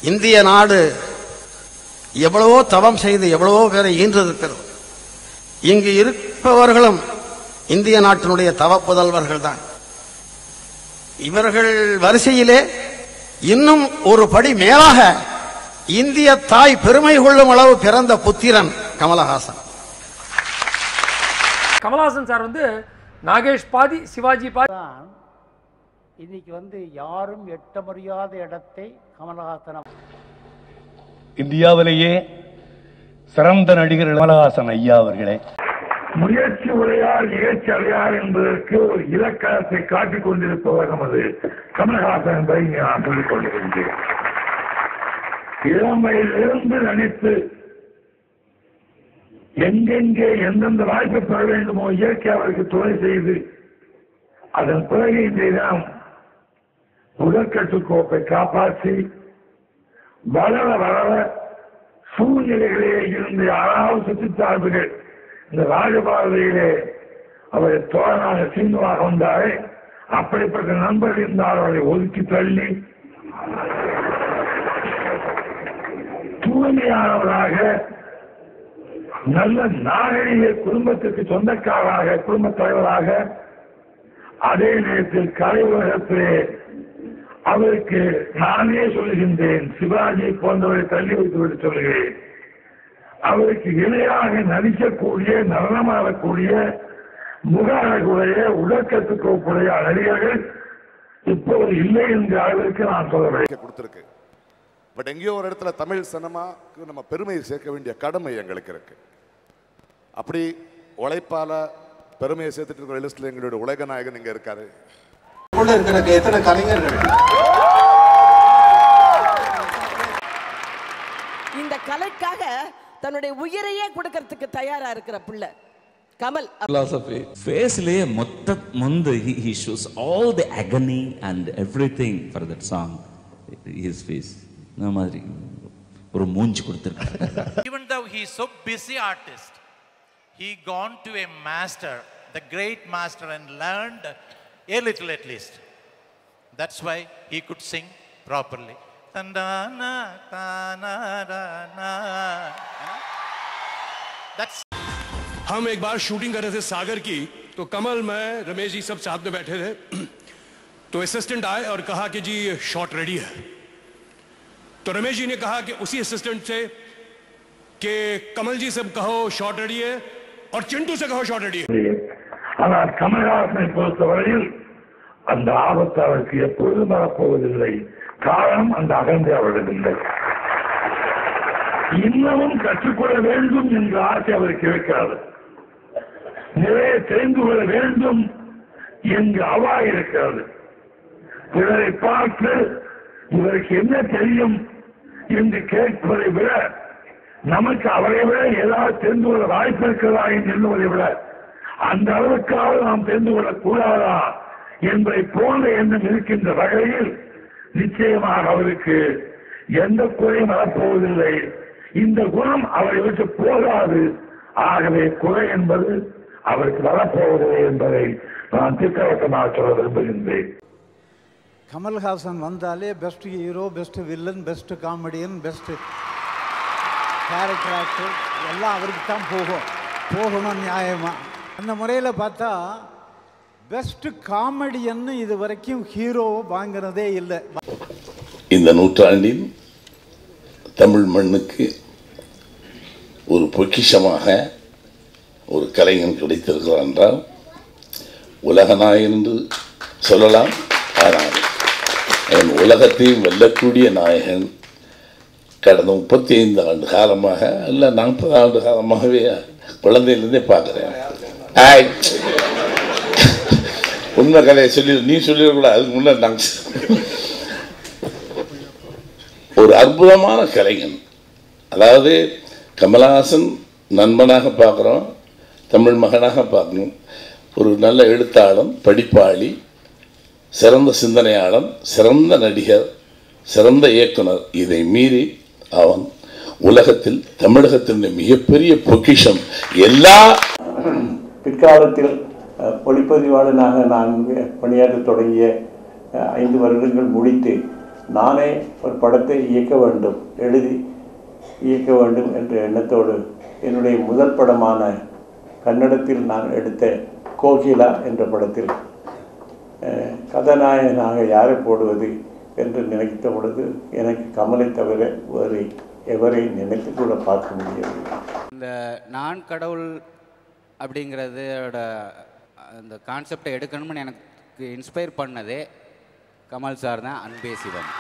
இந்திய நாடு எவ்வளவோ தவம் செய்து எவ்வளவோ பேரை ஈன்றிருக்கிறது. இங்கு இருப்பவர்களும் இந்திய நாட்டினுடைய தவ புதல்வர்கள் தான். இவர்கள் வரிசையிலே இன்னும் ஒரு படி மேலாக இந்திய தாய் பெருமை கொள்ளும் அளவு பிறந்த புத்திரன் கமலஹாசன். கமலஹாசன் சார் நாகேஷ் பாதி சிவாஜி பாதி. இன்னைக்கு யாரும் எட்ட முடியாத இடத்தை கமலஹாசன் இந்தியாவிலேயே சிறந்த நடிகர் கமலஹாசன் ஐயா அவர்களே. முயற்சி உடையார் நிகழ்ச்சி அடையார் என்பதற்கு ஒரு இலக்கணத்தை காட்டிக் கொண்டிருப்பவர் நமது கமலஹாசன் என்பதை நான் சொல்லிக் கொண்டிருக்கின்றேன். இளமையிலிருந்து நினைத்து எங்கெங்கே எந்தெந்த வாய்ப்பு பெற வேண்டுமோ இயற்கை அவருக்கு துணை செய்து அதன் பிறகு இன்றைய நாம் முதற்கட்டுக்கோப்பை காப்பாற்றி வளர வளர சூழ்நிலைகளிலே இருந்து யாராவது சுற்றுச்சார்புகள் இந்த ராஜபாதையிலே அவரை தோழனாக சீனுவாக வந்தாரே, அப்படிப்பட்ட நண்பர்கள் இருந்தால் அவரை ஒதுக்கி தள்ளி தூய்மையானவராக நல்ல நாகரிக குடும்பத்துக்கு சொந்தக்காரராக குடும்பத் தலைவராக அதே நேரத்தில் கலை உலகத்திலே அவருக்கு நானே சொல்லுகின்றேன், சிவாஜி போன்றவரை தள்ளி வைத்துவிட்டு சொல்லுகிறேன், அவருக்கு இணையாக நடிக்கக்கூடிய நடனமாடக்கூடிய முக அழகுடைய உடற்கட்டுக்கோப்புடைய நடிகர்கள் இப்போது இல்லை என்ற அளவிற்கு நான் சொல்றேன் கொடுத்திருக்கு. பட் எங்கேயோ ஒரு இடத்துல தமிழ் சினிமாக்கு நம்ம பெருமையை சேர்க்க வேண்டிய கடமை எங்களுக்கு இருக்கு. அப்படி உழைப்பால பெருமையை சேர்த்துட்டு இருக்கிற லிஸ்ட்ல எங்களுடைய உலக நாயகன் இங்க இருக்காரு. எத்தனை கலைஞர்கள் இந்த கலைக்காக தன்னுடைய உயிரையே கொடுக்கிறதுக்கு தயாரா இருக்கிற பிள்ளை கமல். philosophy faceலயே மொத்த முந்து he shows all the agony and everything for that song. His face இந்த மாதிரி ஒரு மூஞ்சி கொடுத்திருக்காரு. Even though he is so busy artist, he gone to a master, the great master, and learned a little at least. That's why he could sing properly. Tandana tanarana. That's हम एक बार shooting कर रहे थे सागर की, तो कमल, मैं, रमेश जी सब साथ में बैठे थे. तो असिस्टेंट आए और कहा कि जी शॉट रेडी है. तो रमेश जी ने कहा कि उसी असिस्टेंट से कि कमल जी से कहो शॉट रेडी है और चिंटू से कहो शॉट रेडी है. ஆனால் கமலஹாசனை பொறுத்தவரையில் அந்த ஆபத்து அவருக்கு எப்பொழுதும் வரப்போவதில்லை. காரணம் அந்த அகந்தை அவரிடமில்லை. இன்னமும் கற்றுக்கொள்ள வேண்டும் என்ற ஆசை அவருக்கு இருக்கிறது. நிறைய தெரிந்து கொள்ள வேண்டும் என்று அவா இருக்கிறது. பிறரை பார்த்து இவருக்கு என்ன தெரியும் என்று கேட்பதை விட நமக்கு அவரை விட ஏதாவது தெரிந்து கொள்ள வாய்ப்பு இருக்கிறதா என்று எண்ணுவதை விட அந்த அளவுக்காக நாம் தெரிந்து கொள்ளக்கூடாதா என்பதை போன்ற எண்ணம் இருக்கின்ற வகையில் நிச்சயமாக அவருக்கு எந்த குறையும் வரப்போவதில்லை. இந்த குணம் அவரை விட்டு போகாது. ஆகவே குறை என்பது அவருக்கு வரப்போவதில்லை என்பதை நான் திட்டவட்டமாக சொல்ல விரும்புகின்றேன். கமல்ஹாசன் வந்தாலே best hero, best villain, best comedian, best character actor எல்லாம் அவருக்கு தான் போகணும் நியாயமா. அந்த முறையில் பார்த்தா பெஸ்ட் காமெடியன்னு இது வரைக்கும் ஹீரோ வாங்கினதே இல்லை. இந்த நூற்றாண்டின் தமிழ் மண்ணுக்கு ஒரு பொக்கிஷமாக ஒரு கலைஞன் கிடைத்திருக்கிறார் என்றால் உலகநாயகன் என்று சொல்லலாம். ஆனால் அவன் உலகத்தையும் வெல்லக்கூடிய நாயகன். கடந்த 35 ஆண்டு காலமாக இல்லை 40 ஆண்டு காலமாகவே குழந்தையிலிருந்தே பார்க்குறேன். உண்மை கலையை சொல்லி நீ சொல்லிடக்கூடாது, அதுக்கு முன்னாடி நாங்கள் ஒரு அற்புதமான கலைஞன். அதாவது கமலஹாசன் நண்பனாக பார்க்குறோம், தமிழ் மகனாக பார்க்கணும். ஒரு நல்ல எழுத்தாளன், படிப்பாளி, சிறந்த சிந்தனையாளன், சிறந்த நடிகர், சிறந்த இயக்குனர். இதை மீறி அவன் உலகத்தில் தமிழகத்தினுடைய மிகப்பெரிய பொக்கிஷம். எல்லா பிற்காலத்தில் ஒளிப்பதிவாளனாக நான் பணியாற்ற தொடங்கிய 5 வருடங்கள் முடித்து நானே ஒரு படத்தை இயக்க வேண்டும், எழுதி இயக்க வேண்டும் என்ற எண்ணத்தோடு என்னுடைய முதல் படமான கன்னடத்தில் நான் எடுத்த கோகிலா என்ற படத்தில் கதாநாயகனாக யாரை போடுவது என்று நினைத்த பொழுது எனக்கு கமலை தவிர வேறு எவரை நினைத்து கூட பார்க்க முடியவில்லை. இந்த நான் கடவுள் அப்படிங்கிறதோட அந்த கான்செப்டை எடுக்கணும்னு எனக்கு இன்ஸ்பயர் பண்ணதே கமல் சார் தான். அன்பே சிவம்.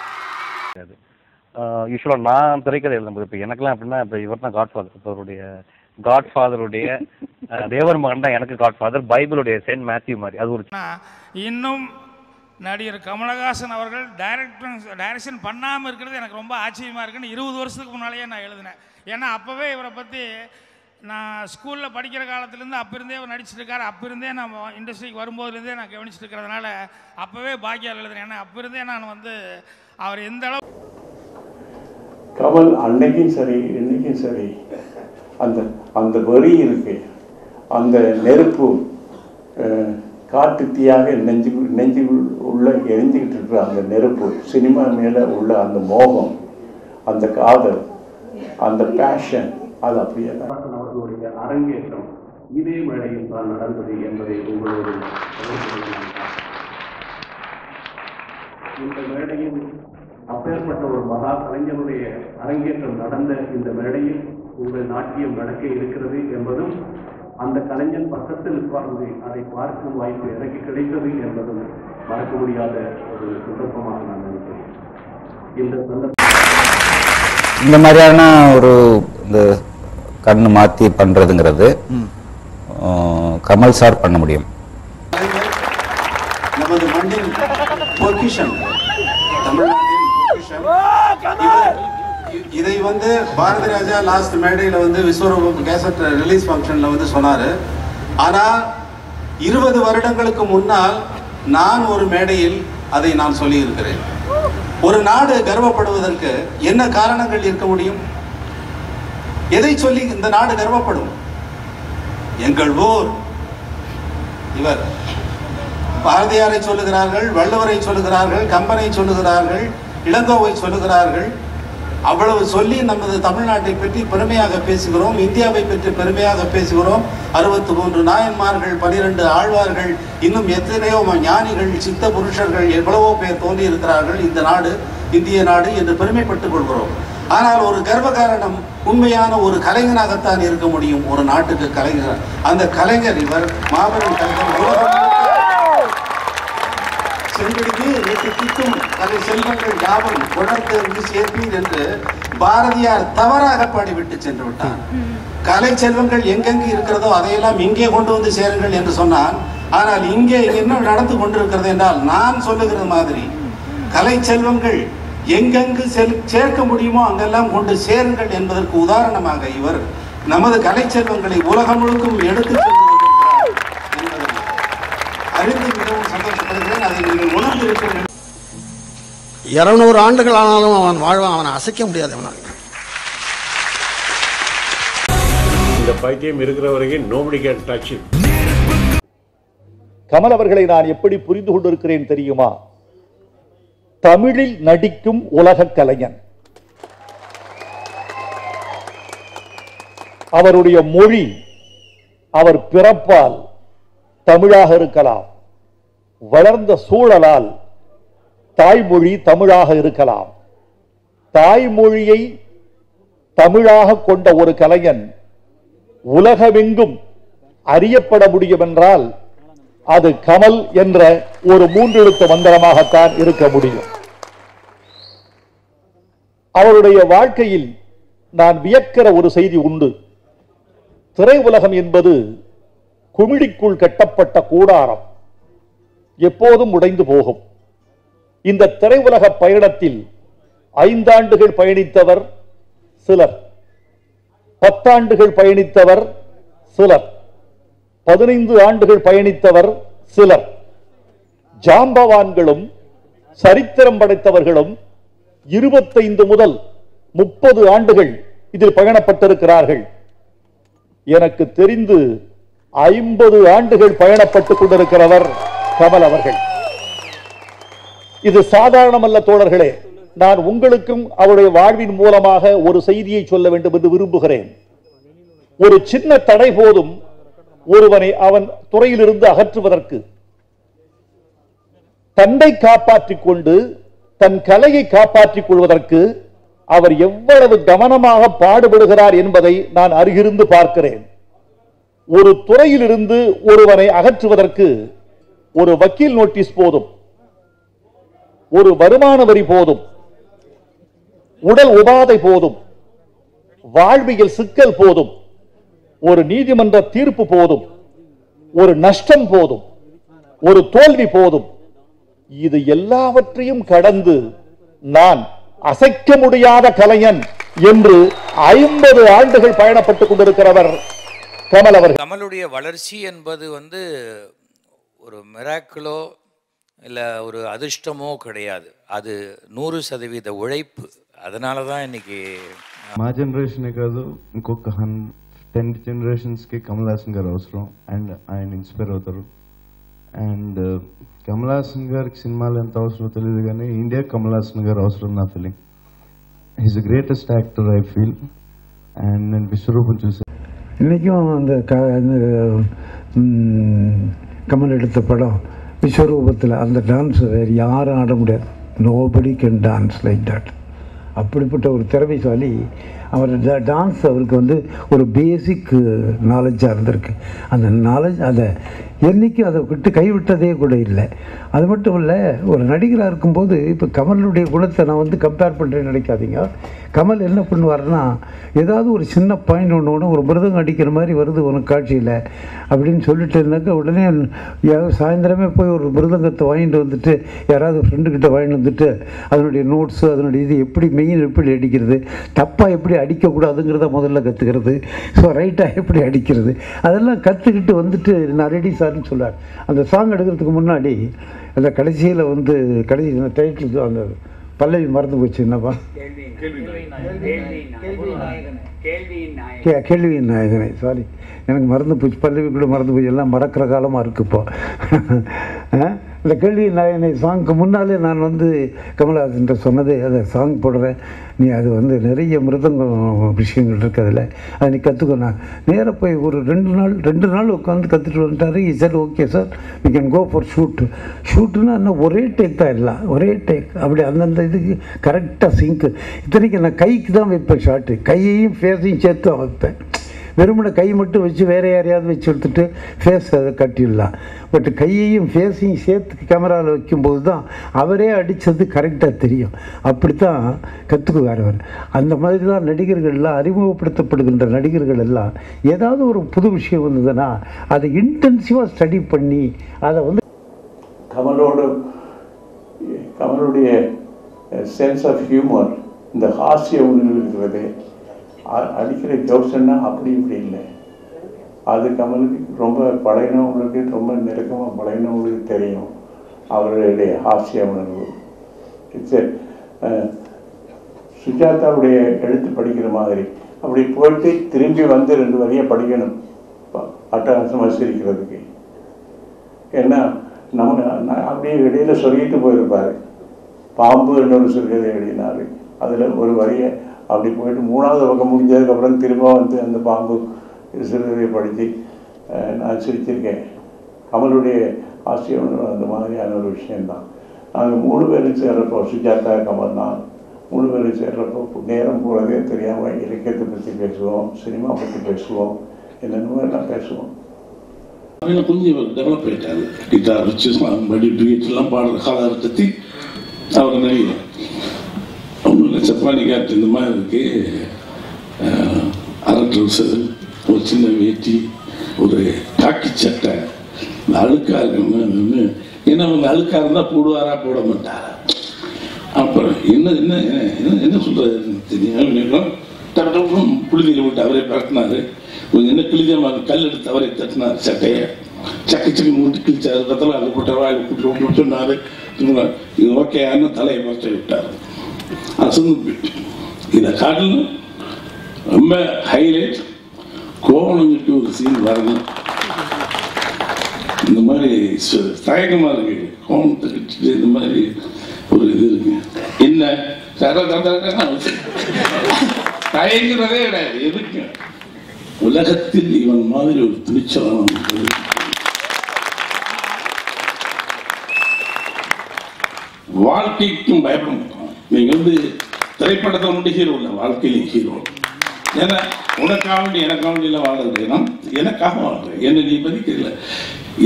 யூஸ்வலாக நான் திரைக்கதை எழுதும்போது இப்போ எனக்குலாம் எப்படின்னா இப்போ இவர் தான் காட்ஃபாதர். இப்போ அவருடைய காட்ஃபாதருடைய தேவர் மகன் தான் எனக்கு காட்ஃபாதர். பைபிளுடைய செயின்ட் மேத்யூ மாதிரி. அது ஒரு இன்னும் நடிகர் கமலஹாசன் அவர்கள் டைரக்ஷன் பண்ணாமல் இருக்கிறது எனக்கு ரொம்ப ஆச்சரியமாக இருக்குன்னு 20 வருஷத்துக்கு முன்னாலேயே நான் எழுதினேன். ஏன்னா அப்போவே இவரை பற்றி நான் ஸ்கூலில் படிக்கிற காலத்துலேருந்து அப்போ இருந்தே அவர் நடிச்சிருக்காரு. அப்போ இருந்தே நான் இண்டஸ்ட்ரிக்கு வரும்போதுலேருந்தே நான் கவனிச்சுட்டு இருக்கிறதுனால அப்போவே பாக்கியால் எழுதுனேன். ஏன்னா அப்போ இருந்தே நான் வந்து அவர் எந்த அளவு கமல் அன்னைக்கும் சரி இன்னைக்கும் சரி அந்த அந்த வரி இருக்கு, அந்த நெருப்பு காட்டு தீயாக நெஞ்சு உள்ள எரிஞ்சுக்கிட்டு இருக்கிற அந்த நெருப்பு, சினிமா மேலே உள்ள அந்த மோகம், அந்த காதல், அந்த பேஷன், அது அப்படியே தான். அவர்களுடைய அரங்கேற்றம் இதே மேடையில் தான் நடந்தது என்பதை உங்களோடு இந்த மேடையில் அப்பேற்பட்ட ஒரு மகா கலைஞருடைய அரங்கேற்றம் நடந்த இந்த மேடையில் உங்கள் நாட்டியம் நடக்க இருக்கிறது என்பதும் அந்த கலைஞன் பக்கத்தில் உட்கார்ந்து அதை பார்க்கும் வாய்ப்பு எனக்கு கிடைத்தது என்பதும் மறக்க முடியாத ஒரு சந்தர்ப்பமாக நான் நினைக்கிறேன். இந்த சந்தர்ப்பம் இந்த மாதிரியான ஒரு இந்த கண்ணு மாற்றி பண்ணுறதுங்கிறது கமல் சார் பண்ண முடியும். நமது மண்ணின் பொக்கிஷம், தமிழ்நாட்டின் இதை வந்து பாரதி ராஜா லாஸ்ட் மேடையில் வந்து விஸ்வரூபம் கேசட் ரிலீஸ் ஃபங்க்ஷனில் வந்து சொன்னார். ஆனால் 20 வருடங்களுக்கு முன்னால் நான் ஒரு மேடையில் அதை நான் சொல்லியிருக்கிறேன். ஒரு நாடு கர்வப்படுவதற்கு என்ன காரணங்கள் இருக்க முடியும்? எதை சொல்லி இந்த நாடு கர்வப்படும்? எங்கள் ஊர். இவர் பாரதியாரை சொல்லுகிறார்கள், வள்ளுவரை சொல்லுகிறார்கள், கம்பனை சொல்லுகிறார்கள், இளங்கோவை சொல்லுகிறார்கள். அவ்வளவு சொல்லி நமது தமிழ்நாட்டை பற்றி பெருமையாக பேசுகிறோம், இந்தியாவை பற்றி பெருமையாக பேசுகிறோம். 63 நாயன்மார்கள், 12 ஆழ்வார்கள், இன்னும் எத்தனையோ ஞானிகள், சித்த புருஷர்கள், எவ்வளவோ பேர் தோன்றி இருக்கிறார்கள். இந்த நாடு இந்திய நாடு என்று பெருமைப்பட்டுக் கொள்கிறோம். ஆனால் ஒரு கர்வ காரணம், உண்மையான ஒரு கலைஞனாகத்தான் இருக்க முடியும் ஒரு நாட்டுக்கு கலைஞர். அந்த கலைஞர் இவர் மாபெரும் கலைஞர். செங்கடிக்கு திட்டும் கலை செல்வங்கள் யாவும் கொணர்ந்து சேர்ப்பீர் என்று பாரதியார் தவறாக பாடிவிட்டு சென்று விட்டார். கலை செல்வங்கள் எங்கெங்கு இருக்கிறதோ அதையெல்லாம் இங்கே கொண்டு வந்து சேருங்கள் என்று சொன்னான். ஆனால் இங்கே என்ன நடந்து கொண்டிருக்கிறது என்றால், நான் சொல்லுகிற மாதிரி கலை செல்வங்கள் எங்கெங்கு சேர்க்க முடியுமோ அங்கெல்லாம் கொண்டு சேருங்கள் என்பதற்கு உதாரணமாக இவர் நமது கலை செல்வங்களை உலகம் முழுக்கும் எடுத்து சென்றிருக்கிறார் என்பதை அறிந்து மிகவும் சந்தோஷப்படுகிறேன். அதை நீங்கள் உணர்ந்திருக்கிறீர்கள். 200 ஆண்டுகள் ஆனாலும் அவன் வாழ்வான், அவனை அசைக்க முடியாது. அவனால் இந்த பைத்தியம் இருக்கிற வரைக்கும் nobody can touch him. Kamal அவர்களை நான் எப்படி புரிந்து கொண்டிருக்கிறேன் தெரியுமா? தமிழில் நடிக்கும் உலக கலைஞன். அவருடைய மொழி, அவர் பிறப்பால் தமிழாக இருக்கலாம், வளர்ந்த சூழலால் தாய்மொழி தமிழாக இருக்கலாம். தாய்மொழியை தமிழாக கொண்ட ஒரு கலைஞன் உலகமெங்கும் அறியப்பட முடியும் என்றால் அது கமல் என்ற ஒரு 3 எழுத்து மந்திரமாகத்தான் இருக்க முடியும். அவருடைய வாழ்க்கையில் நான் வியக்கிற ஒரு செய்தி உண்டு. திரையுலகம் என்பது குமிழிக்குள் கட்டப்பட்ட கூடாரம், எப்போதும் உடைந்து போகும். இந்த திரையுலக பயணத்தில் 5 ஆண்டுகள் பயணித்தவர் சிலர், 10 ஆண்டுகள் பயணித்தவர் சிலர், 15 ஆண்டுகள் பயணித்தவர் சிலர். ஜாம்பவான்களும் சரித்திரம் படைத்தவர்களும் 25 முதல் 30 ஆண்டுகள் இதில் பயணப்பட்டிருக்கிறார்கள். எனக்கு தெரிந்து 50 ஆண்டுகள் பயணப்பட்டுக் கொண்டிருக்கிறவர் கமல் அவர்கள். இது சாதாரணமல்ல தோழர்களே. நான் உங்களுக்கும் அவருடைய வாழ்வின் மூலமாக ஒரு செய்தியை சொல்ல வேண்டும் என்று விரும்புகிறேன். ஒரு சின்ன தடை போதும் ஒருவனை அவன் துறையிலிருந்து அகற்றுவதற்கு. தன்னை காப்பாற்றிக் கொண்டு தன் கலையை காப்பாற்றிக் கொள்வதற்கு அவர் எவ்வளவு கவனமாக பாடுபடுகிறார் என்பதை நான் அருகிருந்து பார்க்கிறேன். ஒரு துறையிலிருந்து ஒருவனை அகற்றுவதற்கு ஒரு வக்கீல் நோட்டீஸ் போதும், ஒரு வருமான வரி போதும், உடல் உபாதை போதும், வாழ்வியல் சிக்கல் போதும், ஒரு நீதிமன்ற தீர்ப்பு போதும், ஒரு நஷ்டம் போதும், ஒரு தோல்வி போதும். இது எல்லாவற்றையும் கடந்து நான் அசைக்க முடியாத கலைஞன் என்று 50 ஆண்டுகள் பயணப்பட்டுக் கொண்டிருக்கிறவர் கமல் அவர்கள். கமலுடைய வளர்ச்சி என்பது ஒரு மிராக்கிளோ இல்லை ஒரு அதிர்ஷ்டமோ கிடையாது. அது 100% உழைப்பு. அதனால தான் இன்னைக்கு మా జనరేషనే కాదు ఇంకొక 10 జనరేషన్స్కి కమల్ హాసన్ గారు అవసరం అండ్ ఆయన ఇన్స్పైర్ అవుతారు. అండ్ కమల్ హాసన్ గారికి సినిమాలు ఎంత అవసరం తెలియదు కానీ ఇండియా కమల్ హాసన్ గారు అవసరం నా feeling. He's the greatest actor I feel. And నేను విశ్వరూపం చూసాను. இன்றைக்கும் அந்த கமல் எடுத்த படம் விஸ்வரூபத்தில் அந்த டான்ஸ் வேறு யாரும் ஆட முடியாது. Nobody can dance like that. அப்படிப்பட்ட ஒரு திறமைசாலி. அவர் டான்ஸ் அவருக்கு ஒரு பேசிக் நாலேஜாக இருந்திருக்கு. அந்த நாலேஜ் அதை என்றைக்கும் அதை விட்டு கைவிட்டதே கூட இல்லை. அது மட்டும் இல்லை, ஒரு நடிகராக இருக்கும்போது இப்போ கமலுடைய குணத்தை நான் கம்பேர் பண்ணுறேன்னு நினைக்காதீங்க. கமல் என்ன பண்ணுவார்னா, ஏதாவது ஒரு சின்ன பாயிண்ட் ஒன்று ஒரு மிருதம் அடிக்கிற மாதிரி வருது உனக்கு காட்சியில் அப்படின்னு சொல்லிட்டுனாக்கா உடனே சாயந்தரமே போய் ஒரு மிருதங்கத்தை வாங்கிட்டு வந்துட்டு யாராவது ஃப்ரெண்டுக்கிட்ட வாங்கிட்டு வந்துட்டு அதனுடைய நோட்ஸு அதனுடைய இது எப்படி மெயின் எப்படி அடிக்கிறது, தப்பாக எப்படி அடிக்கக்கூடாதுங்கிறத முதல்ல கற்றுக்கிறது, ஸோ ரைட்டாக எப்படி அடிக்கிறது அதெல்லாம் கற்றுக்கிட்டு வந்துட்டு நான் ரெடி சார்னு சொல்லுவார். அந்த சாங் எடுக்கிறதுக்கு முன்னாடி அந்த கடைசியில் கடைசி டைட்டில் அந்த பல்லவி மறந்து போச்சு. என்னப்பா? கேள்வியின் நாயகனை. சாரி, எனக்கு மறந்து போச்சு. பல்லவி கூட மறந்து போச்சு. எல்லாம் மறக்கிற காலமாக இருக்கு இப்போ. இந்த கேள்வியின் நாயகனை சாங்க்கு முன்னாலே நான் கமல்ஹாசன்கிட்ட சொன்னதே, அதை சாங் போடுறேன், நீ அது நிறைய மிருதங்கம் விஷயங்கள் இருக்குது அதில், அதை நீ கற்றுக்கோ. நான் நேராக போய் ஒரு 2 நாள் உட்காந்து கற்றுட்டு வந்துட்டார். Sir okay sir, we can go for ஷூட்டுன்னா என்ன, ஒரே டேக் தான் எல்லாம், ஒரே டேக். அப்படி அந்தந்த இதுக்கு கரெக்டாக சிங்க்கு. இத்தனைக்கு நான் கைக்கு தான் வைப்பேன் ஷாட்டு, கையையும் ஃபேஸையும் சேர்த்து தான் வைப்பேன். வெறுமனை கை மட்டும் வச்சு வேறு யாரையாவது வச்சு எடுத்துகிட்டு ஃபேஸ் அதை கட்டிடலாம். பட் கையையும் ஃபேஸையும் சேர்த்து கேமராவில் வைக்கும்போது தான் அவரே அடித்தது கரெக்டாக தெரியும். அப்படித்தான் கற்றுக்குவார் அவர். அந்த மாதிரி தான் நடிகர்கள்லாம், அறிமுகப்படுத்தப்படுகின்ற நடிகர்கள் எல்லாம் ஏதாவது ஒரு புது விஷயம் வந்ததுன்னா அதை இன்டென்சிவாக ஸ்டடி பண்ணி அதை கமலுடைய சென்ஸ் ஆஃப் ஹியூமர், இந்த ஹாஸ்ய உணர்வு இருக்கிறது, அடிக்கிற ஜோக்ஸ்ன்னா அப்படி இப்படி இல்லை. அது கமலுக்கு ரொம்ப பழகினவங்களுக்கு, ரொம்ப நெருக்கமாக பழகினவங்களுக்கு தெரியும் அவர்களுடைய ஹாஸ்ய உணர்வு. சுஜாதாவுடைய எழுத்து படிக்கிற மாதிரி அப்படி போயிட்டு திரும்பி 2 வரியை படிக்கணும் அட்டகாசமாக சிரிக்கிறதுக்கு. ஏன்னா அப்படியே இடையில சொல்லிட்டு போயிருப்பார். பாம்பு என்னொரு சிறுகதை எழுதினார். அதில் ஒரு வரியை அப்படி போயிட்டு 3வது பக்கம் முடிஞ்சதுக்கப்புறம் திரும்ப அந்த பாம்பு சிறுகதையை படித்து நான் சிரிச்சிருக்கேன். கமலுடைய ஆசியம் அந்த மாதிரியான ஒரு விஷயந்தான். நாங்கள் 3 பேரும் சேர்றப்போ, சுஜாதா, கமல், நான் 3 பேரும் சேர்றப்போ நேரம் போகிறதே தெரியாமல் இலக்கியத்தை பற்றி பேசுவோம், சினிமா பற்றி பேசுவோம், என்னென்னமோ எல்லாம் பேசுவோம். கொஞ்சம் டெவலப் ஆகிட்டாரு. கிட்டார் வச்சு படி டூயட்லாம் பாடுற காலகட்டத்தில் அவர் நிறைய சப்பானி காட்டு இந்த மாதிரி இருக்கு. அரை ட்ரௌசர், ஒரு சின்ன வேட்டி, ஒரு காக்கி சட்டை, அழுக்கா இருக்குன்னு. ஏன்னா அவங்க அழுக்கா இருந்தால் போடுவாரா போட மாட்டாரா. அப்புறம் என்ன சொல்றது தெரியும், புழுதியில் விட்டு அவரே பரட்டினாரு. என்ன கிழிஞ்சமாக கல் எடுத்து அவரை தட்டினார். சட்டையை சக்கி மூட்டி கிழிச்சாரு. ரத்தம் அதை போட்ட வாயில் கூப்பிட்டு சொன்னார். இது ஓகே ஆன தலையை மறைச்சு விட்டார். அசந்து போயிட்டு இதை காட்டிலும் ரொம்ப ஹைலைட் கோவணங்கிட்டு ஒரு சீன் வரணும். இந்த மாதிரி தயக்கமாக இருக்கு. கோவணத்தை கட்டிட்டு இந்த மாதிரி ஒரு இது இருக்கு. என்ன தயங்குறதே கிடையாது. எதுக்கு உலகத்தில் இவன் மாதிரி ஒரு துணிச்சலான வாழ்க்கைக்கும் பயப்பட மாட்டோம். நீங்க திரைப்படத்தை மட்டும் ஹீரோ இல்லை, வாழ்க்கையிலே ஹீரோ. ஏன்னா உனக்காக வேண்டி எனக்காக வேண்டியெல்லாம் வாழ்றேன், எனக்காக வாழ்றேன். என்ன நீ மதிக்கல.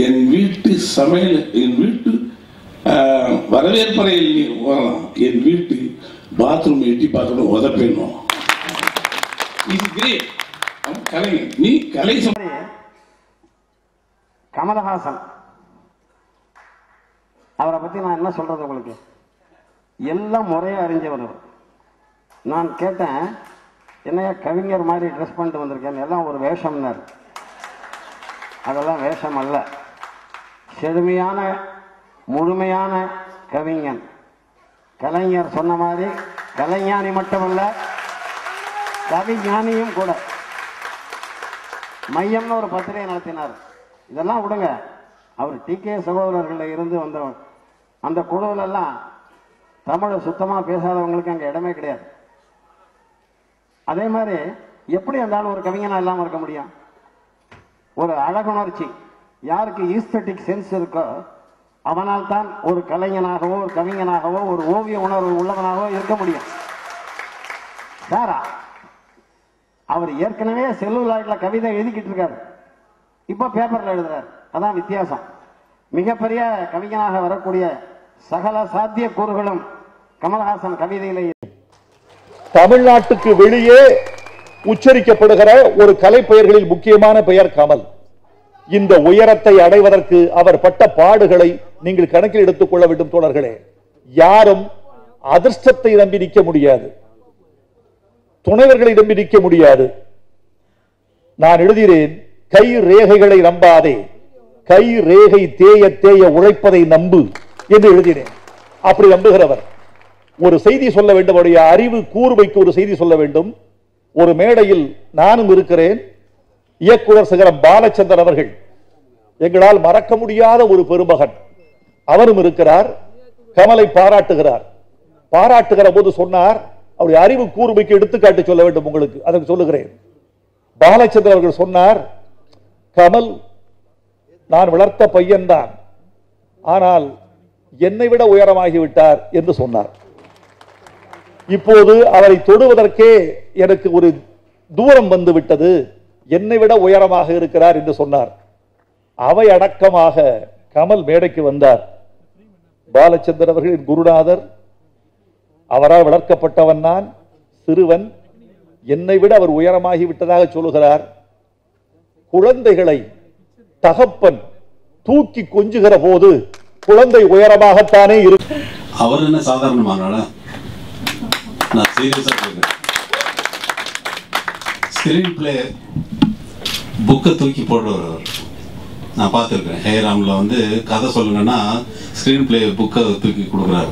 என் வீட்டு சமையல், என் வீட்டு வரவேற்பறையில் நீ வரலாம், என் வீட்டு பாத்ரூம் எட்டி பார்க்கணும் உதப்பேணும். கலை நீ கலை கமலஹாசன் அவரை பத்தி நான் என்ன சொல்றது உங்களுக்கு, எல்லாம் முறையா அறிஞ்சவர். நான் கேட்டேன், என்னையா கவிஞர் மாதிரி ட்ரெஸ் பண்ணிட்டு வந்திருக்கேன், எல்லாம் ஒரு வேஷம்னார். அதெல்லாம் வேஷம் அல்ல, செழுமையான முழுமையான கவிஞன். கலைஞர் சொன்ன மாதிரி கலைஞானி மட்டுமல்ல, கவிஞானியும் கூட. மையம்னு ஒரு பத்திரிகை நடத்தினார். இதெல்லாம் விடுங்க, அவர் டிகே சகோதரர்கள் இருந்து வந்தவர். அந்த குழுவிலெல்லாம் தமிழை சுத்தமாக பேசாதவங்களுக்கு அங்கே இடமே கிடையாது. அதே மாதிரி எப்படி இருந்தாலும் ஒரு கவிஞனா இல்லாமல் இருக்க முடியும்? ஒரு அழகுணர்ச்சி, யாருக்கு ஈஸ்தட்டிக் சென்ஸ் இருக்கோ அவனால் தான் ஒரு கலைஞனாகவோ ஒரு கவிஞனாகவோ ஒரு ஓவிய உணர்வு உள்ளவனாகவோ இருக்க முடியும். சாரா அவர் ஏற்கனவே செல்லுலாய்ட்ல கவிதை எழுதிக்கிட்டு இருக்காரு, இப்ப பேப்பர்ல எழுதுறாரு. அதான் வித்தியாசம். மிகப்பெரிய கவிஞனாக வரக்கூடிய சகல சாத்திய கூறுகளும் கமல்ஹாசன் கவிதையிலே. தமிழ்நாட்டுக்கு வெளியே உச்சரிக்கப்படுகிற ஒரு கலை பெயர்களில் முக்கியமான பெயர் கமல். இந்த உயரத்தை அடைவதற்கு அவர் பட்ட பாடுகளை நீங்கள் கணக்கில் எடுத்துக் கொள்ள வேண்டும் தோழர்களே. யாரும் அதிர்ஷ்டத்தை நம்பி நிற்க முடியாது, துணைவர்களை நம்பி நிற்க முடியாது. நான் எழுதுகிறேன், கை ரேகைகளை நம்பாதே, கை ரேகை தேய தேய உழைப்பதை நம்பு என்று எழுதினேன். அப்படி நம்புகிறவர் ஒரு செய்தி சொல்ல வேண்டும், அவருடைய அறிவு கூர்மைக்கு ஒரு செய்தி சொல்ல வேண்டும். ஒரு மேடையில் நானும் இருக்கிறேன், இயக்குனர் சிகரம் பாலச்சந்தர் அவர்கள், எங்களால் மறக்க முடியாத ஒரு பெருமகன், அவரும் இருக்கிறார். கமலை பாராட்டுகிறார். பாராட்டுகிற போது சொன்னார், அவருடைய அறிவு கூர்மைக்கு எடுத்துக்காட்டு சொல்ல வேண்டும் உங்களுக்கு, அதற்கு சொல்லுகிறேன். பாலச்சந்தர் அவர்கள் சொன்னார், கமல் நான் வளர்த்த பையன்தான், ஆனால் என்னை விட உயரமாகிவிட்டார் என்று சொன்னார். இப்போது அவரை தொடுவதற்கே எனக்கு ஒரு தூரம் வந்து விட்டது, என்னை விட உயரமாக இருக்கிறார் என்று சொன்னார். அவை அடக்கமாக கமல் மேடைக்கு வந்தார். பாலச்சந்தர் அவர்களின் குருநாதர், அவரால் வளர்க்கப்பட்டவன் நான், சிறுவன், என்னை விட அவர் உயரமாகி விட்டதாக சொல்லுகிறார். குழந்தைகளை தகப்பன் தூக்கி கொஞ்சுகிற போது குழந்தை உயரமாகத்தானே இருக்கும். அவர் என்ன சாதாரணமான, நான் சீரியஸா சொல்றேன். ஸ்கிரீன் பிளே புக்கை தூக்கி போடுறவர் அவர். நான் பார்த்துருக்கேன். ஹேராமில் கதை சொல்லுங்கன்னா ஸ்கிரீன் பிளே புக்கை தூக்கி கொடுக்குறாரு.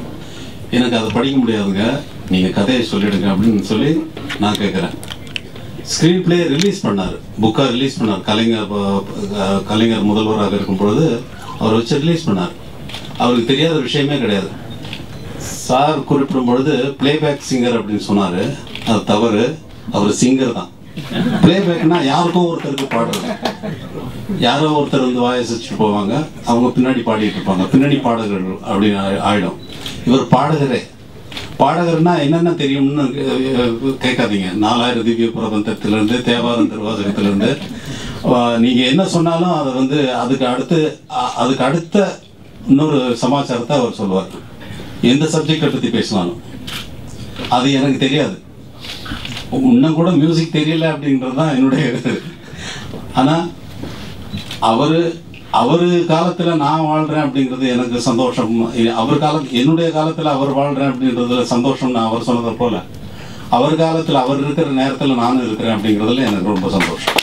எனக்கு அதை படிக்க முடியாதுங்க, நீங்கள் கதையை சொல்லிடுங்க அப்படின்னு சொல்லி நான் கேட்குறேன். ஸ்க்ரீன் பிளே ரிலீஸ் பண்ணார், புக்காக ரிலீஸ் பண்ணார். கலைஞர் முதல்வராக இருக்கும் பொழுது அவர் வச்சு ரிலீஸ் பண்ணார். அவருக்கு தெரியாத விஷயமே கிடையாது. சார் குறிப்பிடும் பொழுது பிளேபேக் சிங்கர் அப்படின்னு சொன்னார். அது தவறு, அவர் சிங்கர் தான். பிளேபேக்னா யாருக்கும் ஒருத்தருக்கு பாடுறது, யாரோ ஒருத்தர் வாயை வச்சுட்டு போவாங்க, அவங்க பின்னாடி பாடிட்டு இருப்பாங்க, பின்னாடி பாடகர் அப்படின்னு ஆயிடும். இவர் பாடகரே. பாடகர்னா என்னென்ன தெரியும்னு கேட்காதீங்க. 4000 திவ்ய பிரபந்தத்திலிருந்து தேவாரம் திருவாசகத்திலிருந்து நீங்க என்ன சொன்னாலும் அதை அதுக்கு அடுத்த இன்னொரு சமாச்சாரத்தை அவர் சொல்லுவார். எந்த சப்ஜெக்டை பத்தி பேசினாலும் அது எனக்கு தெரியாது. இன்னும் கூட மியூசிக் தெரியல அப்படின்றது தான் என்னுடைய இது. ஆனா அவரு காலத்துல நான் வாழ்றேன் அப்படிங்கிறது எனக்கு சந்தோஷம். என்னுடைய காலத்துல அவர் வாழ்றேன் அப்படின்றதுல சந்தோஷம். நான் அவர் சொன்னதை போல அவர் காலத்துல அவர் இருக்கிற நேரத்துல நானும் இருக்கிறேன் அப்படிங்கிறதுல எனக்கு ரொம்ப சந்தோஷம்.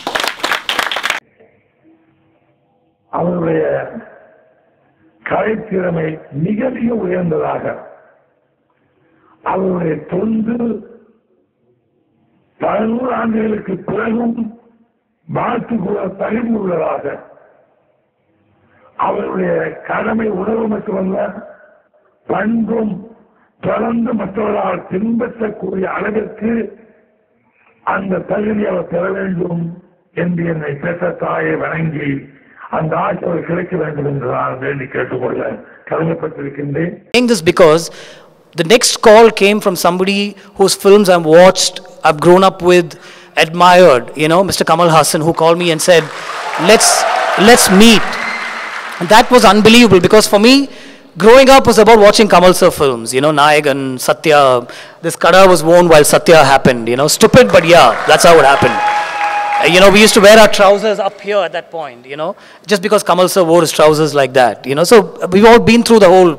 அவருடைய கலைத்திறமை மிக மிக உயர்ந்ததாக, அவருடைய தொண்டு பல 100 ஆண்டுகளுக்கு பிறகும் வாழ்த்துக்கூட தகுதி உள்ளதாக, அவருடைய கடமை உணர்வு மட்டுமல்ல, பண்பும் தொடர்ந்து மற்றவர்களால் பின்பற்றக்கூடிய அளவிற்கு அந்த தகுதி அவர் பெற வேண்டும் என்று என்னை பெற்ற தாயை வணங்கி அந்த ஆட்சி அவர் கிடைக்க வேண்டும் என்று நான் வேண்டி கேட்டுக்கொள்ள கடமைப்பட்டிருக்கின்றேன். Saying this because the next call came from somebody whose films I've watched, I've grown up with, admired, Mr. Kamal Haasan, who called me and said, let's meet. And that was unbelievable because for me, growing up was about watching Kamal sir films, Nayagan, Satya. This kada was worn while Satya happened, stupid, but yeah, that's how it happened. We used to wear our trousers up here at that point, just because Kamal sir wore his trousers like that, So we've all been through the whole,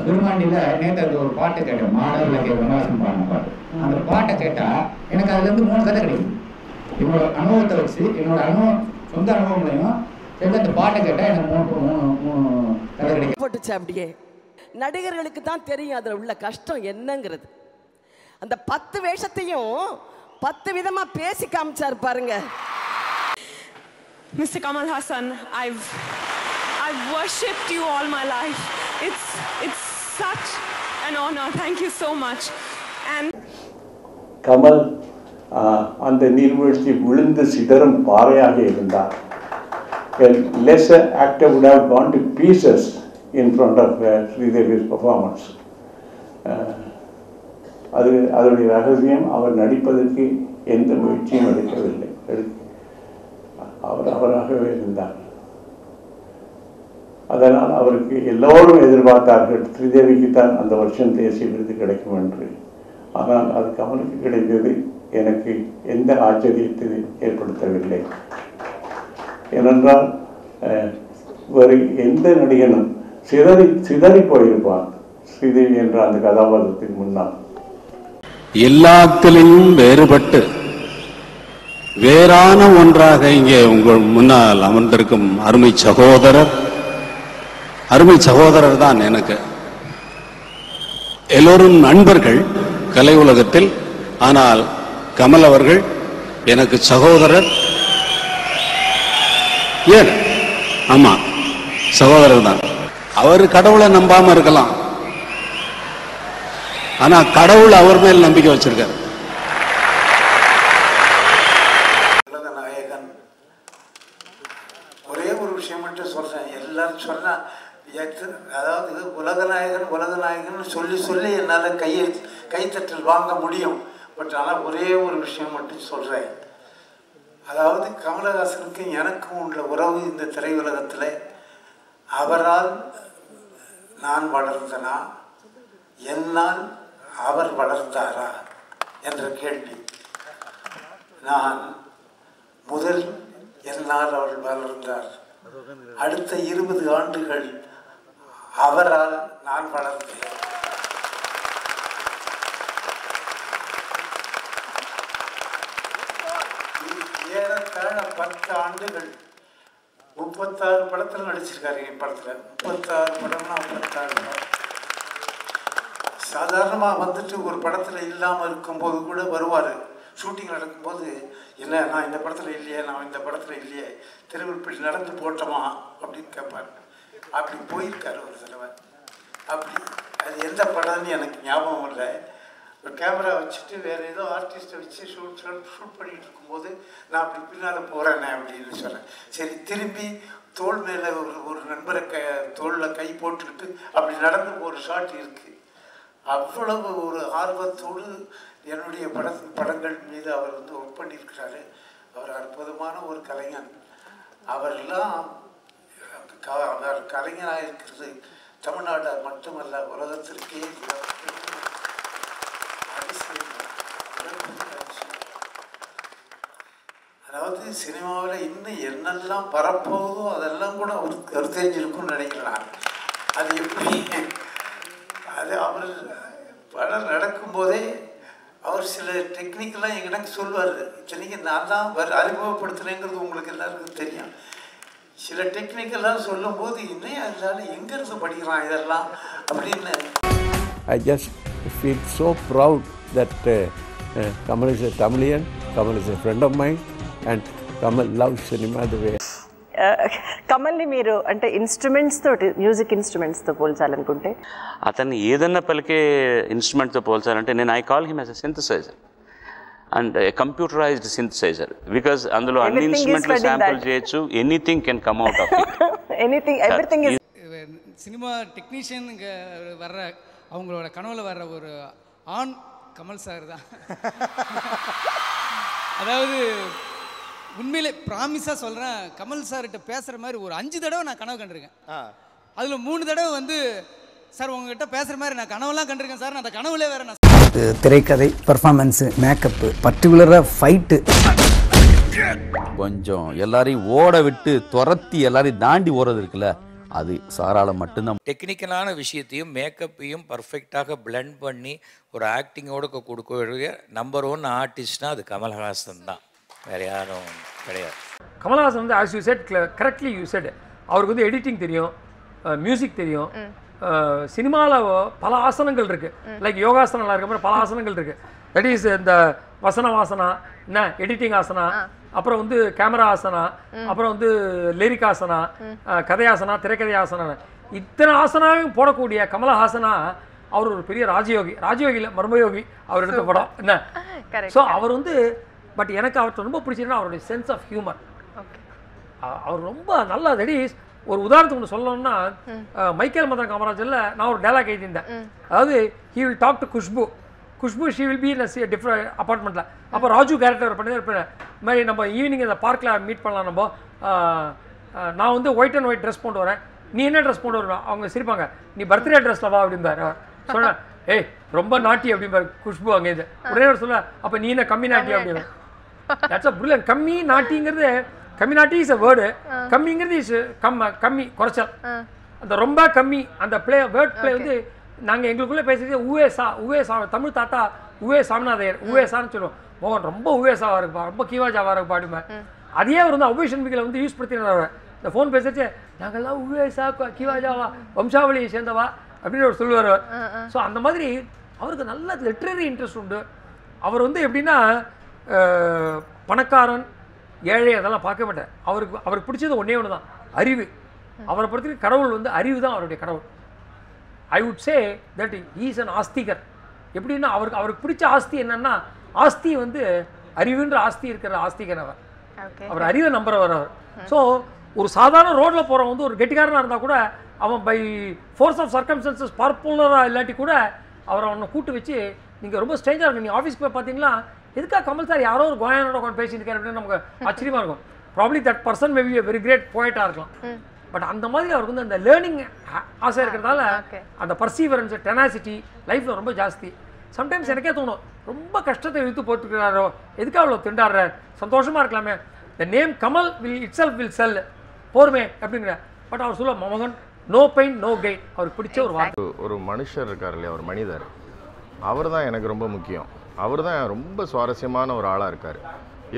குருமாண்டியில் நேற்று அது ஒரு பாட்டு கேட்டேன், மாடலில் கமலஹாசன் பாடின பாட்டு. அந்த பாட்டை கேட்டால் எனக்கு அதுலேருந்து 3 கதை கிடைக்கும். என்னோட அனுபவத்தை வச்சு, என்னோட சொந்த அனுபவங்களையும் சேர்த்து அந்த பாட்டை கேட்டால் எனக்கு 3 கதை கிடைக்கும். போட்டுச்சு அப்படியே. நடிகர்களுக்கு தான் தெரியும் அதில் உள்ள கஷ்டம் என்னங்கிறது. அந்த 10 வேஷத்தையும் 10 விதமாக பேசி காமிச்சார் பாருங்க. Mr. Kamal Haasan, I've worshipped you all my life. It's such an honor. Thank you so much. And Kamal அந்த நீர்வீழ்ச்சி விழுந்து சிதறும் பாறையாக இருந்தார். A lesser actor would have gone to pieces in front of Sridevi's performance. அதனுடைய ரகசியம் அவர் நடிப்பதற்கு எந்த முயற்சியும் எடுக்கவில்லை. அவர் அவராகவே இருந்தார். அதனால் அவருக்கு எல்லோரும் எதிர்பார்த்தார்கள் ஸ்ரீதேவிக்கு தான் அந்த வருஷம் தேசிய விருது கிடைக்கும் என்று. ஆனால் அது கமலுக்கு கிடைத்தது எனக்கு எந்த ஆச்சரியத்தையும் ஏற்படுத்தவில்லை. ஏனென்றால் வேறு எந்த நடிகனும் சிதறி போயிருப்பான் ஸ்ரீதேவி என்ற அந்த கதாபாத்திரத்துக்கு முன்னால். எல்லாத்திலையும் வேறுபட்டு வேறான ஒன்றாக இங்கே உங்கள் முன்னால் அமர்ந்திருக்கும் அருமை சகோதரர் தான் எனக்கு. எல்லோரும் நண்பர்கள் கலை உலகத்தில், ஆனால் கமல் அவர்கள் எனக்கு சகோதரர். ஏன்? ஆமா, சகோதரர் தான். அவர் கடவுளை நம்பாம இருக்கலாம், ஆனா கடவுள் அவர் மேல் நம்பிக்கை வச்சிருக்காரு. ஒரே ஒரு விஷயம் மட்டும் சொல்றேன். எல்லாரும் சொன்னா அதாவது உலகநாயகன் சொல்லி என்னால் கைத்தட்டல் வாங்க முடியும். பட் ஆனால் ஒரே ஒரு விஷயம் மட்டும் சொல்றேன். அதாவது கமலஹாசனுக்கும் எனக்கும் உள்ள உறவு இந்த திரையுலகத்தில் அவரால் நான் வளர்ந்தனா, என்னால் அவர் வளர்ந்தாரா என்ற கேள்வி. நான் முதல் என்னால் அவள் வளர்ந்தார். அடுத்த 20 ஆண்டுகள் அவரால் நான் வளர்ந்தேன். ஏறத்தாழ 10 ஆண்டுகள் 36 படத்தில் நடிச்சிருக்காரு. என் படத்தில் 36 படம்னா 56 படம். சாதாரணமாக வந்துட்டு ஒரு படத்தில் இல்லாமல் இருக்கும்போது கூட வருவார். ஷூட்டிங் நடக்கும்போது, என்ன நான் இந்த படத்தில் இல்லையே, நான் இந்த படத்தில் இல்லையே, தெருவில் இப்படி நடந்து போட்டோமா அப்படின்னு கேட்பார். அப்படி போயிருக்காரு ஒரு தடவை. அப்படி அது எந்த படம்னு எனக்கு ஞாபகம் இல்லை. ஒரு கேமரா வச்சுட்டு வேறு ஏதோ ஆர்டிஸ்ட்டை வச்சு ஷூட் பண்ணிகிட்டு இருக்கும்போது நான் அப்படி பின்னால் போகிறேனே அப்படின்னு சொல்கிறேன். சரி, திரும்பி தோள் மேலே ஒரு நண்பரை தோளில் கை போட்டுக்கிட்டு அப்படி நடந்து ஒரு ஷாட் இருக்குது. அவ்வளவு ஒரு ஆர்வத்தோடு என்னுடைய படங்கள் மீது அவர் ஒர்க் பண்ணியிருக்கிறாரு. அவர் அற்புதமான ஒரு கலைஞன். அவரெல்லாம் அவர் கலைஞராக இருக்கிறது தமிழ்நாடு மட்டுமல்ல, உலகத்திற்கே அதாவது சினிமாவில் இன்னும் என்னெல்லாம் பரப்போதோ அதெல்லாம் கூட அவருக்கு கருத்தறிஞ்சிருக்கும்னு நினைக்கிறார். அது எப்படி? அது அவர் படம் நடக்கும்போதே அவர் சில டெக்னிக்கெல்லாம் எங்களுக்கு சொல்லுவார். இத்தனைக்கு நான் தான் அறிமுகப்படுத்துகிறேங்கிறது உங்களுக்கு எல்லாருக்கும் தெரியும். சில டெக்னிக்கெல்லாம் சொல்லும்போது இன்னும் அதனால எங்கேருந்து படிக்கிறான் இதெல்லாம் அப்படின்னு. I just feel so proud that Kamal is a Tamilian, Kamal is a friend of mine, and Kamal loves cinema the way. కమల్ని మీరు అంటే ఇన్స్ట్రుమెంట్స్ తోటి మ్యూజిక్ ఇన్స్ట్రుమెంట్స్ తో పోల్చాలనుకుంటే అతన్ని ఏదన్నా పలికే ఇన్స్ట్రుమెంట్తో పోల్చాలంటే నేను I call him as a synthesiser and computerised synthesiser because అందులో అన్ని ఇన్స్ట్రుమెంట్లు శాంపుల్ చేయొచ్చు anything can come out of anything everything is cinema technician வர்ற அவங்களோட கனவுல வர்ற ஒரு ஆண் கமல் சார் தான். அதாவது உண்மையிலே ப்ராமிஸாக சொல்கிறேன், கமல் சார்கிட்ட பேசுகிற மாதிரி ஒரு 5 தடவை நான் கனவு கண்டிருக்கேன். அதில் 3 தடவை வந்து சார் உங்ககிட்ட பேசுகிற மாதிரி நான் கனவுலாம் கண்டிருக்கேன் சார். நான் அந்த கனவுலே வேறு நான் திரைக்கதை, பர்ஃபார்மன்ஸு, மேக்கப்பு, பர்டிகுலராக ஃபைட்டு கொஞ்சம் எல்லாரையும் ஓட விட்டு துரத்தி எல்லாரையும் தாண்டி ஓடுறது இருக்குல்ல, அது சாரால மட்டும்தான். டெக்னிக்கலான விஷயத்தையும் மேக்கப்பையும் பர்ஃபெக்டாக பிளெண்ட் பண்ணி ஒரு ஆக்டிங்கோடு கொடுக்கக்கூடிய நம்பர் 1 ஆர்டிஸ்ட்னா அது கமல்ஹாசன் தான், வேறு யாரும் கிடையாது. கமல்ஹாசன் வந்து as you said correctly you said, அவருக்கு வந்து எடிட்டிங் தெரியும், மியூசிக் தெரியும், சினிமாவில் பல ஆசனங்கள் இருக்குது. லைக் யோகாசனம்லாம் இருக்க மாதிரி பல ஆசனங்கள் இருக்குது. தட் இஸ் இந்த வசன வாசனா, என்ன எடிட்டிங் ஆசனா, அப்புறம் வந்து கேமரா ஆசனா, அப்புறம் வந்து லிரிக் ஆசனா, கதையாசனா, திரைக்கதை ஆசனா, இத்தனை ஆசனாவும் போடக்கூடிய கமலஹாசனா அவர் ஒரு பெரிய ராஜயோகி. ராஜயோகியில் மர்மயோகி அவர் எடுத்த படம் என்ன. ஸோ அவர் வந்து பட் எனக்கு அவர்கிட்ட ரொம்ப பிடிச்சதுன்னா அவருடைய சென்ஸ் ஆஃப் ஹியூமர். அவர் ரொம்ப நல்லா, தட் இஸ் ஒரு உதாரணத்துக்கு ஒன்று சொல்லணும்னா, மைக்கேல் மதன் காமராஜரில் நான் ஒரு டைலாக் எழுதியிருந்தேன். அதாவது he will talk to Khushbu she will be in different அப்பார்ட்மெண்ட்டில். அப்போ ராஜு கேரக்டர் பண்ணி இருப்பேன். இது மாதிரி நம்ம ஈவினிங் இந்த பார்க்கில் மீட் பண்ணலாம். நம்ம நான் வந்து ஒயிட் அண்ட் ஒயிட் ட்ரெஸ் போட்டு வரேன், நீ என்ன ட்ரெஸ் போட்டு வருவேன்? அவங்க சிரிப்பாங்க, நீ பர்த்டே ட்ரெஸ்ல வா அப்படிம்பாரு. சொன்னேன், ஏய் ரொம்ப நாட்டி அப்படிம்பாரு குஷ்பு அங்கேருந்து. உடனே ஒரு சொல்ல, அப்போ நீ என்ன கம்மி நாட்டி அப்படின்னு. That's a brilliant. கம்மி நாட்டிங்கிறது, கம்மி நாட்டி இஸ் அ வேர்டு, கம்மிங்கிறது இஸ் கம்மி குறைச்சல். அந்த ரொம்ப கம்மி அந்த வேர்ட் பிளே வந்து நாங்கள் எங்களுக்குள்ளே பேசுறது உவேசா தமிழ் தாத்தா சாமிநாதையர் உவேசான்னு சொல்லுவோம். மோகன் ரொம்ப உவேசாவாக இருக்குப்பா, ரொம்ப கீவாஜாவாக இருக்குப்பா அப்படிம்பேன். அதே அவர் வந்து அவ்வை சண்முகில் வந்து யூஸ் படுத்தினார். இந்த ஃபோன் பேசுறச்சு நாங்கள்லாம் உவேசா கீவாஜாவா வம்சாவளியை சேர்ந்தவா அப்படின்னு அவர் சொல்லுவார். ஸோ அந்த மாதிரி அவருக்கு நல்ல லிட்ரரி இன்ட்ரெஸ்ட் உண்டு. அவர் வந்து எப்படின்னா பணக்காரன் ஏழை அதெல்லாம் பார்க்க மாட்டார். அவருக்கு பிடிச்சது ஒன்றே ஒன்று தான், அறிவு. அவரை பொறுத்தவரைக்கும் கடவுள் வந்து அறிவு தான் அவருடைய கடவுள். I would say that he is an ஆஸ்திகர். எப்படின்னா அவருக்கு பிடிச்ச ஆஸ்தி என்னன்னா, ஆஸ்தி வந்து அறிவுன்ற ஆஸ்தி இருக்கிற ஆஸ்திகர் அவர். அவர் அறிவை நம்புறவர் அவர். ஸோ ஒரு சாதாரண ரோட்டில் போகிறவன் வந்து ஒரு கெட்டிக்காரனாக இருந்தால் கூட அவன் பை ஃபோர்ஸ் ஆஃப் சர்க்கம்ஸ்டன்சஸ் பாப்புலராக இல்லாட்டி கூட அவனை கூட்டு வச்சு, நீங்கள் ரொம்ப ஸ்ட்ரேஞ்சாக இருக்கு, நீங்கள் ஆஃபீஸ்க்கு போய் பார்த்தீங்கன்னா எதுக்காக கமல் சார் யாரோ ஒரு கோயானோட உட்காந்து பேசியிருக்காரு அப்படின்னு நமக்கு ஆச்சரியமாக இருக்கும். Probably that person maybe very great போயிட்டாக இருக்கலாம். பட் அந்த மாதிரி அவருக்கு வந்து அந்த லேர்னிங் ஆசை இருக்கிறதால அந்த பர்சீவரன்ஸ், டெனாசிட்டி லைஃப்பில் ரொம்ப ஜாஸ்தி. சம்டைம்ஸ் எனக்கே தோணும், ரொம்ப கஷ்டத்தை இழுத்து போட்டுக்கிறாரோ, எதுக்காக அவ்வளோ திண்டாடுற, சந்தோஷமாக இருக்கலாமே. The name Kamal itself will sell போருமே அப்படிங்கிற. பட் அவர் சொல்ல மோகன் நோ பெயின் நோ கெயின், அவருக்கு பிடிச்ச ஒரு வார்த்தை. ஒரு மனுஷர் இருக்கார் இல்லையா, ஒரு மனிதர், அவர் தான் எனக்கு ரொம்ப முக்கியம். அவர் தான் ரொம்ப சுவாரஸ்யமான ஒரு ஆளாக இருக்கார்.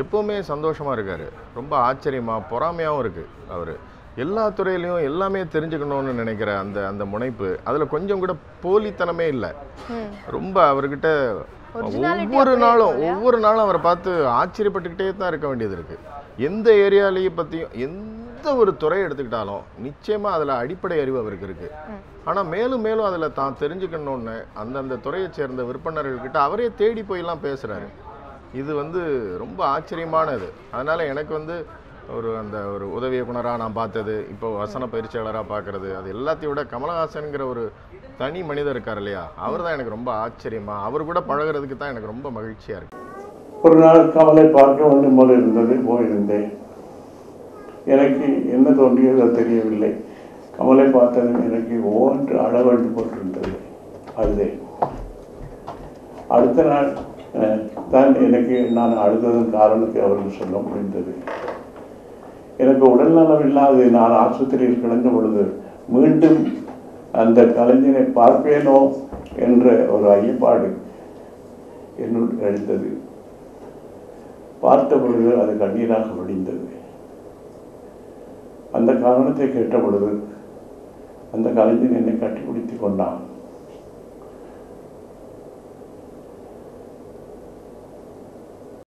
எப்போவுமே சந்தோஷமாக இருக்கார். ரொம்ப ஆச்சரியமாக பொறாமையாகவும் இருக்குது. அவர் எல்லா துறையிலையும் எல்லாமே தெரிஞ்சுக்கணும்னு நினைக்கிற அந்த முனைப்பு, அதில் கொஞ்சம் கூட போலித்தனமே இல்லை. ரொம்ப அவர்கிட்ட ஒவ்வொரு நாளும் அவரை பார்த்து ஆச்சரியப்பட்டுக்கிட்டே தான் இருக்க வேண்டியது இருக்குது. எந்த ஏரியாலையும் பற்றியும் எந்த ஒரு துறையை எடுத்துக்கிட்டாலும் நிச்சயமாக அதில் அடிப்படை அறிவு அவருக்கு இருக்குது. ஆனால் மேலும் மேலும் அதில் தான் தெரிஞ்சுக்கணுன்னு அந்தந்த துறையை சேர்ந்த விற்பனர்கள்கிட்ட அவரே தேடி போயெல்லாம் பேசுகிறாரு. இது வந்து ரொம்ப ஆச்சரியமானது. அதனால் எனக்கு வந்து ஒரு உதவி இயக்குனராக நான் பார்த்தது, இப்போ வசன பயிற்சியாளராக பார்க்குறது, அது எல்லாத்தையும் விட கமலஹாசன்கிற ஒரு தனி மனிதர் இருக்கார் இல்லையா, அவர் தான் எனக்கு ரொம்ப ஆச்சரியமாக, அவர் கூட பழகிறதுக்கு தான் எனக்கு ரொம்ப மகிழ்ச்சியாக இருக்குது. ஒரு நாள் கமலை பார்க்க வேண்டும் போல இருந்தது, போயிருந்தேன். எனக்கு என்ன தோன்றியதோ தெரியவில்லை. கமலை பார்த்ததும் எனக்கு ஒவ்வொன்று அளவண்டு போட்டிருந்தது. அழுதேன். அடுத்த நாள் தான் நான் அழுததன் காரணத்தை அவர்கள் சொல்ல முடிந்தது. எனக்கு உடல்நலம் இல்லாது நான் ஆஸ்பத்திரியில் கிடந்த பொழுது மீண்டும் அந்த கலைஞனை பார்ப்பேனோ என்ற ஒரு ஐயப்பாடு என்னுள் எழுந்தது. பார்த்த பொழுது அது கண்ணீராக வடிந்தது. அந்த காரணத்தை கேட்ட பொழுது அந்த கலைஞன் என்னை கட்டிப்பிடித்து கொண்டான்.